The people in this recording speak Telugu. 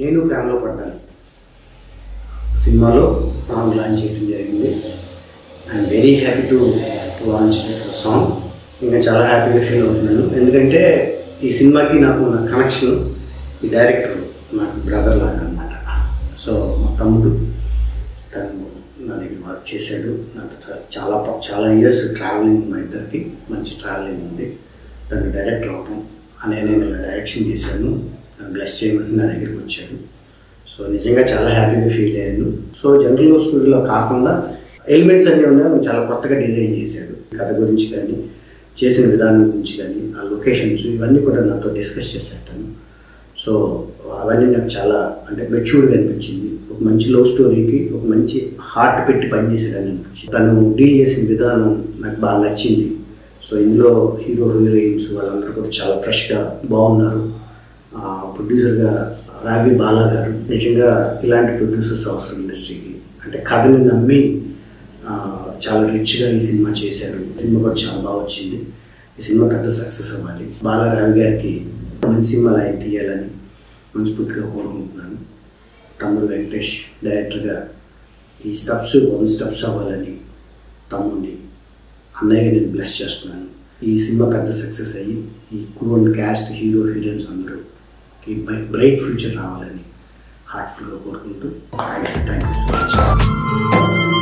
నేను ప్రేమలో పడ్డాను సినిమాలో సాంగ్ లాంచ్ చేయడం జరిగింది. I'm very happy to launch song. ఇంకా చాలా హ్యాపీగా ఫీల్ అవుతున్నాను, ఎందుకంటే ఈ సినిమాకి నాకు నా కనెక్షన్ ఈ డైరెక్టర్ నాకు బ్రదర్ లాగా అనమాట. సో మా తమ్ముడు తను నా దగ్గర వర్క్ చేశాడు. నాకు చాలా ఇయర్స్ ట్రావెలింగ్, మా ఇద్దరికి మంచి ట్రావెలింగ్ ఉంది. తను డైరెక్టర్ అవడం నేను ఇలా డైరెక్షన్ చేశాను, నన్ను బ్లెస్ చేయమని నా దగ్గరికి వచ్చాడు. సో నిజంగా చాలా హ్యాపీగా ఫీల్ అయ్యాను. సో జనరల్ స్టోరీలో కాకుండా ఎలిమెంట్స్ అన్నీ ఉన్నాయి, చాలా కొత్తగా డిజైన్ చేశాడు. కథ గురించి కానీ, చేసిన విధానం గురించి కానీ, ఆ లొకేషన్స్ ఇవన్నీ కూడా నాతో డిస్కస్ చేసేటాను. సో అవన్నీ నాకు చాలా మెచ్యూర్డ్గా అనిపించింది. ఒక మంచి లవ్ స్టోరీకి ఒక మంచి హార్ట్ పెట్టి పనిచేసాడని అనిపించింది. తను డీల్ చేసిన విధానం నాకు బాగా నచ్చింది. సో ఇందులో హీరో హీరోయిన్స్ వాళ్ళందరూ కూడా చాలా ఫ్రెష్గా బాగున్నారు. ప్రొడ్యూసర్గా రావి బాలా గారు, నిజంగా ఇలాంటి ప్రొడ్యూసర్స్ అవసరం ఇండస్ట్రీకి. కథని నమ్మి చాలా రిచ్గా ఈ సినిమా చేశారు. సినిమా కూడా చాలా బాగా వచ్చింది. ఈ సినిమా పెద్ద సక్సెస్ అవ్వాలి. బాలా రావి గారికి మంచి సినిమాలు ఆయన తీయాలని మనస్ఫూర్తిగా కోరుకుంటున్నాను. తమ్ముడు వెంకటేష్ డైరెక్టర్గా ఈ స్టెప్స్ 1 స్టెప్స్ అవ్వాలని తమ్ముడిని అన్నయ్యగా నేను బ్లెస్ చేస్తున్నాను. ఈ సినిమా పెద్ద సక్సెస్ అయ్యి ఈ క్రూన్ క్యాస్ట్ హీరో హీరోయిన్స్ అందరూ బ్రైట్ ఫ్యూచర్ రావాలని హార్ట్ఫుల్గా కోరుకుంటూ థ్యాంక్ యూ సో మచ్.